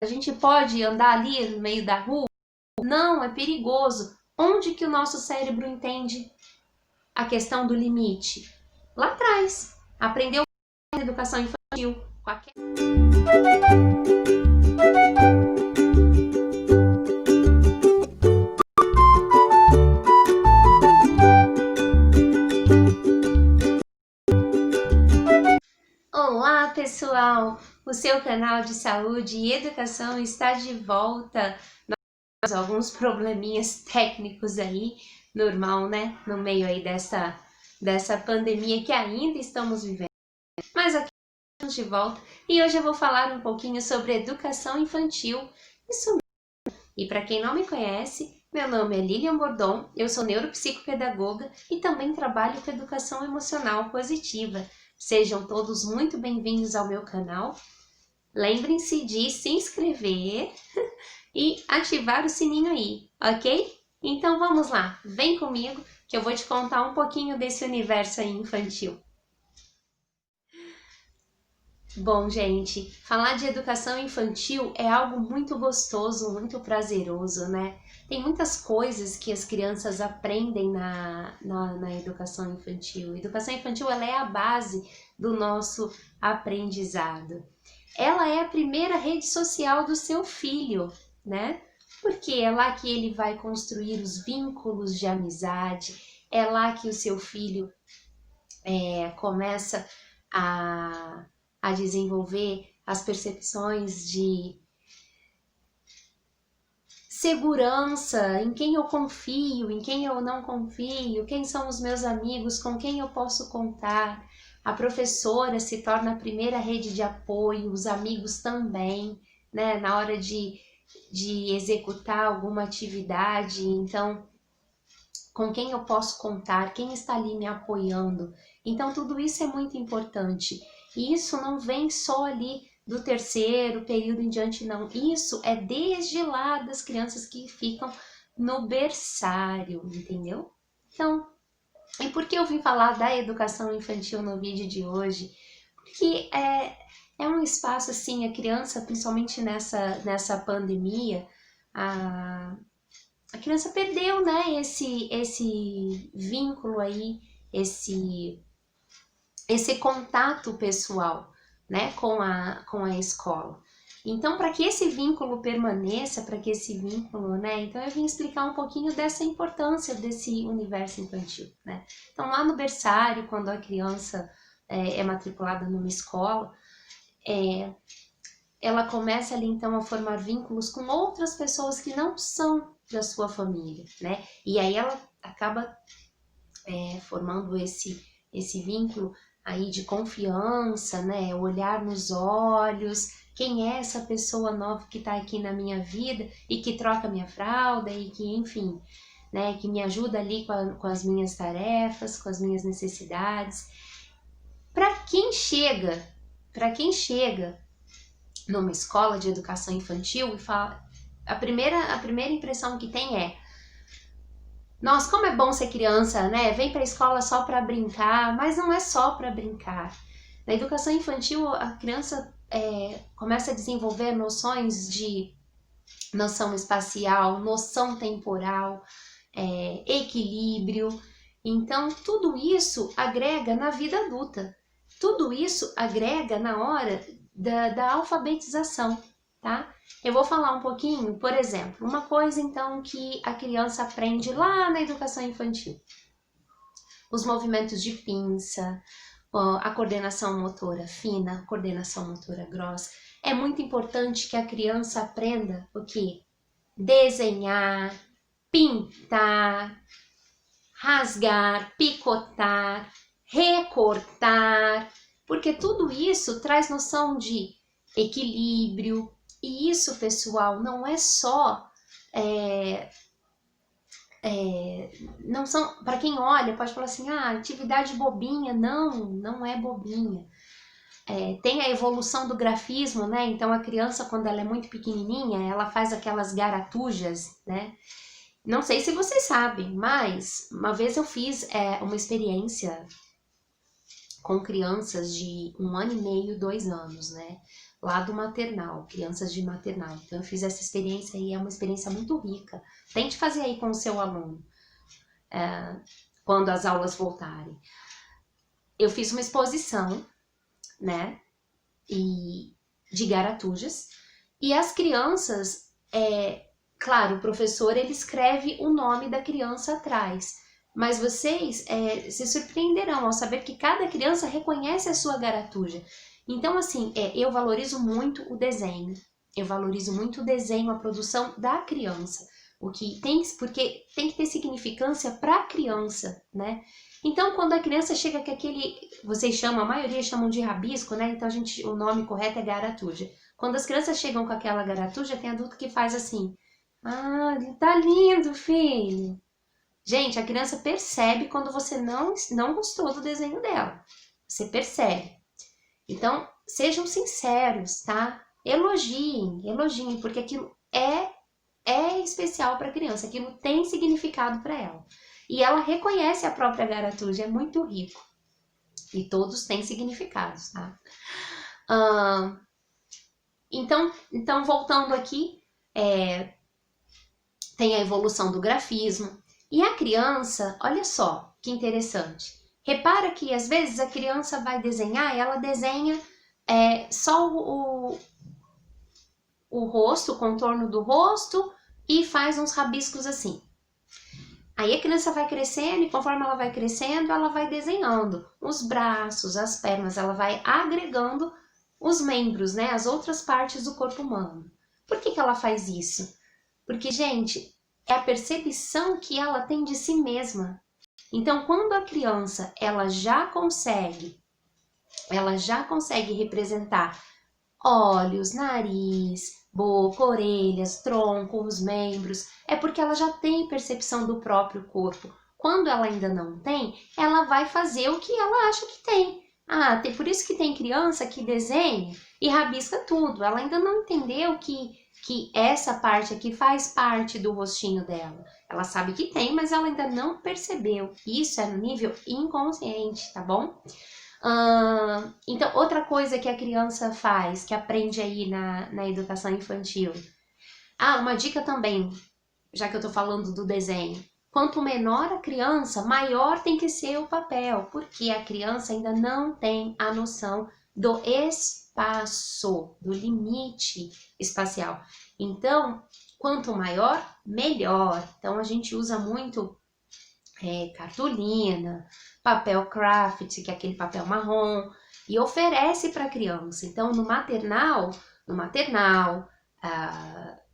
A gente pode andar ali no meio da rua? Não, é perigoso. Onde que o nosso cérebro entende a questão do limite? Lá atrás. Aprendeu na educação infantil. Olá, pessoal! O seu canal de saúde e educação está de volta. Nós temos alguns probleminhas técnicos aí, normal, né? No meio aí dessa pandemia que ainda estamos vivendo. Mas aqui estamos de volta e hoje eu vou falar um pouquinho sobre educação infantil. Isso mesmo. E para quem não me conhece, meu nome é Lilian Bordon, eu sou neuropsicopedagoga e também trabalho com educação emocional positiva. Sejam todos muito bem-vindos ao meu canal. Lembrem-se de se inscrever e ativar o sininho aí, ok? Então vamos lá, vem comigo que eu vou te contar um pouquinho desse universo aí infantil. Bom, gente, falar de educação infantil é algo muito gostoso, muito prazeroso, né? Tem muitas coisas que as crianças aprendem na educação infantil. A educação infantil ela é a base do nosso aprendizado. Ela é a primeira rede social do seu filho, né? Porque é lá que ele vai construir os vínculos de amizade, é lá que o seu filho começa a desenvolver as percepções de segurança, em quem eu confio, em quem eu não confio, quem são os meus amigos, com quem eu posso contar. A professora se torna a primeira rede de apoio, os amigos também, né? Na hora de executar alguma atividade, então, com quem eu posso contar, quem está ali me apoiando. Então, tudo isso é muito importante. E isso não vem só ali do terceiro período em diante, não. Isso é desde lá das crianças que ficam no berçário, entendeu? Então, e por que eu vim falar da educação infantil no vídeo de hoje? Porque é um espaço, assim, a criança, principalmente nessa pandemia, a criança perdeu, né, esse vínculo aí, esse contato pessoal, né, com a escola. Então, para que esse vínculo permaneça, para que esse vínculo, né, então eu vim explicar um pouquinho dessa importância desse universo infantil, né. Então, lá no berçário, quando a criança é matriculada numa escola, ela começa ali então a formar vínculos com outras pessoas que não são da sua família, né? E aí ela acaba formando esse vínculo aí de confiança, né? Olhar nos olhos, quem é essa pessoa nova que está aqui na minha vida e que troca minha fralda e que, enfim, né? Que me ajuda ali com as minhas tarefas, com as minhas necessidades. Para quem chega numa escola de educação infantil e fala, a primeira impressão que tem é: nossa, como é bom ser criança, né? Vem para a escola só para brincar, mas não é só para brincar. Na educação infantil, a criança começa a desenvolver noções de noção espacial, noção temporal, equilíbrio. Então, tudo isso agrega na vida adulta. Tudo isso agrega na hora da alfabetização, tá? Eu vou falar um pouquinho, por exemplo, uma coisa então que a criança aprende lá na educação infantil. Os movimentos de pinça, a coordenação motora fina, a coordenação motora grossa. É muito importante que a criança aprenda o quê? Desenhar, pintar, rasgar, picotar, recortar, porque tudo isso traz noção de equilíbrio. E isso, pessoal, não é só não são, para quem olha, pode falar assim, atividade bobinha. Não é bobinha. Tem a evolução do grafismo, né? Então a criança, quando ela é muito pequenininha, ela faz aquelas garatujas, né? Não sei se vocês sabem, mas uma vez eu fiz uma experiência com crianças de 1 ano e meio, 2 anos, né? lá do maternal, crianças de maternal. Então eu fiz essa experiência e é uma experiência muito rica. Tente fazer aí com o seu aluno, quando as aulas voltarem. Eu fiz uma exposição, né, de garatujas, e as crianças, claro, o professor ele escreve o nome da criança atrás, mas vocês se surpreenderão ao saber que cada criança reconhece a sua garatuja. Então, assim, eu valorizo muito o desenho, a produção da criança, porque tem que ter significância para a criança, né? Então, quando a criança chega com aquele, vocês chamam, a maioria chamam de rabisco, né? Então, o nome correto é garatuja. Quando as crianças chegam com aquela garatuja, tem adulto que faz assim, ah, tá lindo, filho. Gente, a criança percebe quando você não gostou do desenho dela. Você percebe. Então, sejam sinceros, tá? Elogiem, porque aquilo é especial para a criança, aquilo tem significado para ela. E ela reconhece a própria garatuja, é muito rico. E todos têm significados, tá? Então, voltando aqui, tem a evolução do grafismo. E a criança, olha só que interessante. Repara que às vezes a criança vai desenhar e ela desenha só o rosto, o contorno do rosto e faz uns rabiscos assim. Aí a criança vai crescendo e conforme ela vai crescendo, ela vai desenhando os braços, as pernas, ela vai agregando os membros, né, as outras partes do corpo humano. Por que ela faz isso? Porque, gente, é a percepção que ela tem de si mesma. Então, quando a criança ela já consegue representar olhos, nariz, boca, orelhas, tronco, os membros, é porque ela já tem percepção do próprio corpo. Quando ela ainda não tem, ela vai fazer o que ela acha que tem. Por isso que tem criança que desenha e rabisca tudo. Ela ainda não entendeu que essa parte aqui faz parte do rostinho dela. Ela sabe que tem, mas ela ainda não percebeu. Isso é no nível inconsciente, tá bom? Então, outra coisa que a criança faz, que aprende aí na educação infantil. Uma dica também, já que eu tô falando do desenho. Quanto menor a criança, maior tem que ser o papel, porque a criança ainda não tem a noção do espaço, do limite espacial. Então, quanto maior, melhor. Então, a gente usa muito cartolina, papel craft, que é aquele papel marrom, e oferece para a criança. Então, no maternal,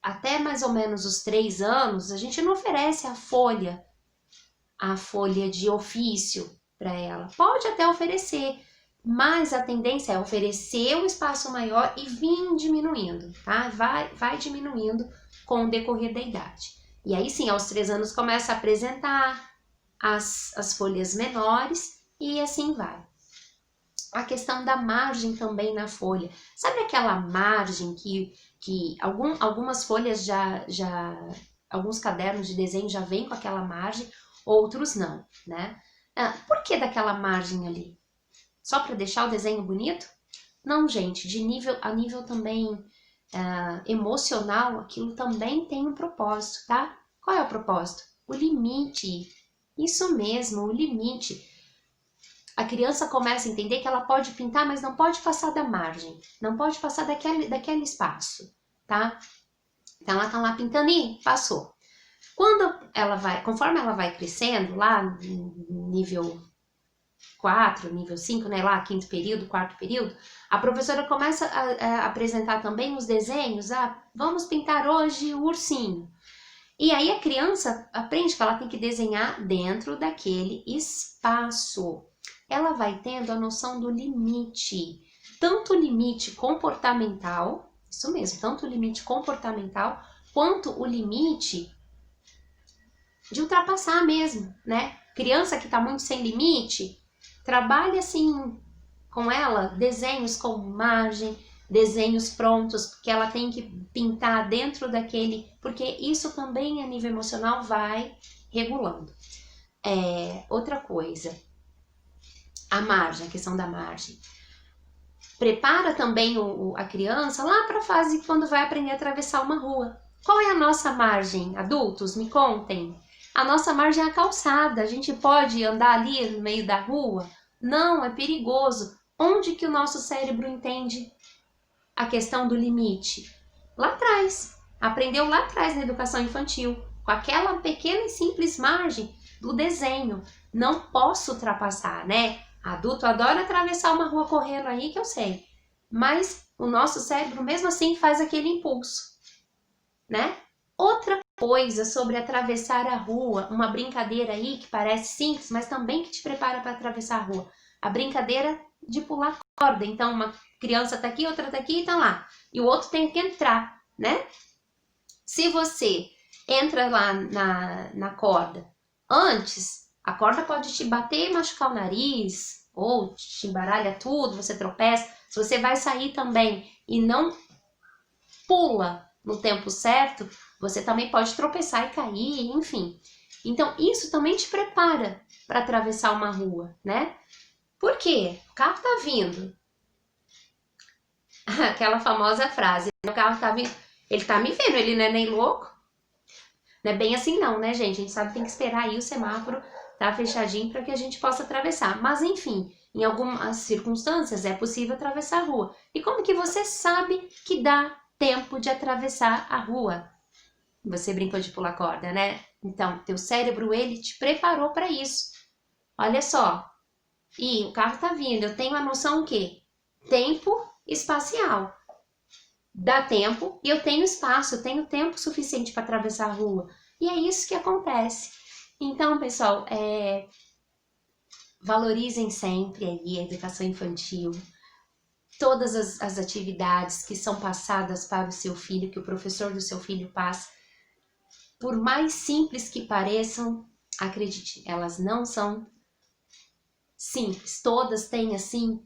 até mais ou menos os 3 anos, a gente não oferece a folha de ofício para ela. Pode até oferecer, mas a tendência é oferecer um espaço maior e vir diminuindo, tá? Vai diminuindo com o decorrer da idade. E aí sim, aos 3 anos começa a apresentar as folhas menores e assim vai. A questão da margem também na folha. Sabe aquela margem que algumas folhas alguns cadernos de desenho já vêm com aquela margem, outros não, né? Por que daquela margem ali? Só para deixar o desenho bonito? Não, gente, a nível também emocional, aquilo também tem um propósito, tá? Qual é o propósito? O limite. Isso mesmo, o limite. A criança começa a entender que ela pode pintar, mas não pode passar da margem. Não pode passar daquele espaço, tá? Então, ela tá lá pintando e passou. Conforme ela vai crescendo, lá no nível 4, nível 5, né? Lá, 5º período, 4º período, a professora começa a apresentar também os desenhos. Vamos pintar hoje o ursinho. E aí a criança aprende que ela tem que desenhar dentro daquele espaço. Ela vai tendo a noção do limite, tanto o limite comportamental, isso mesmo, tanto o limite comportamental, quanto o limite de ultrapassar mesmo, né? Criança que está muito sem limite, trabalha assim com ela, desenhos com margem, desenhos prontos, porque ela tem que pintar dentro daquele, porque isso também a nível emocional vai regulando. Outra coisa, a questão da margem. prepara também a criança lá para a fase quando vai aprender a atravessar uma rua. Qual é a nossa margem? Adultos, me contem. A nossa margem é a calçada. A gente pode andar ali no meio da rua? Não, é perigoso. Onde que o nosso cérebro entende a questão do limite? Lá atrás. Aprendeu lá atrás na educação infantil, com aquela pequena e simples margem do desenho. Não posso ultrapassar, né? Adulto adora atravessar uma rua correndo aí, que eu sei. Mas o nosso cérebro, mesmo assim, faz aquele impulso, né? Outra coisa sobre atravessar a rua, uma brincadeira aí que parece simples, mas também que te prepara para atravessar a rua. A brincadeira de pular corda. Então, uma criança tá aqui, outra tá aqui e tá lá. E o outro tem que entrar, né? Se você entra lá na corda antes, a corda pode te bater e machucar o nariz, ou te embaralha tudo, você tropeça. Se você vai sair também e não pula no tempo certo, você também pode tropeçar e cair, enfim. Então, isso também te prepara para atravessar uma rua, né? Por quê? O carro tá vindo. Aquela famosa frase, o carro tá vindo, ele tá me vendo, ele não é nem louco. Não é bem assim não, né, gente? A gente sabe que tem que esperar aí o semáforo tá fechadinho para que a gente possa atravessar. Mas, enfim, em algumas circunstâncias é possível atravessar a rua. E como que você sabe que dá tempo de atravessar a rua? Você brincou de pular corda, né? Então, teu cérebro, ele te preparou para isso. Olha só. E o carro tá vindo, eu tenho a noção o quê? Tempo espacial. Dá tempo e eu tenho espaço, eu tenho tempo suficiente para atravessar a rua. E é isso que acontece. Então, pessoal, valorizem sempre aí a educação infantil, todas as atividades que são passadas para o seu filho, que o professor do seu filho passa. Por mais simples que pareçam, acredite, elas não são simples. Todas têm, assim,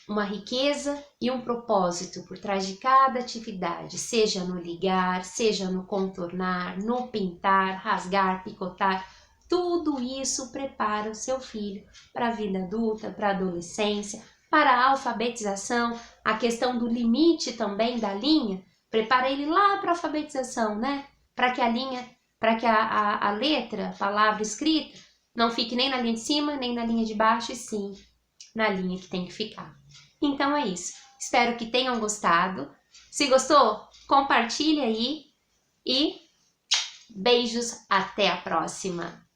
uma riqueza e um propósito por trás de cada atividade, seja no ligar, seja no contornar, no pintar, rasgar, picotar. Tudo isso prepara o seu filho para a vida adulta, para a adolescência, para a alfabetização, a questão do limite também da linha, prepara ele lá para a alfabetização, né? Para que a linha, para que a letra, a palavra escrita, não fique nem na linha de cima, nem na linha de baixo, e sim na linha que tem que ficar. Então é isso. Espero que tenham gostado. Se gostou, compartilhe aí e beijos, até a próxima.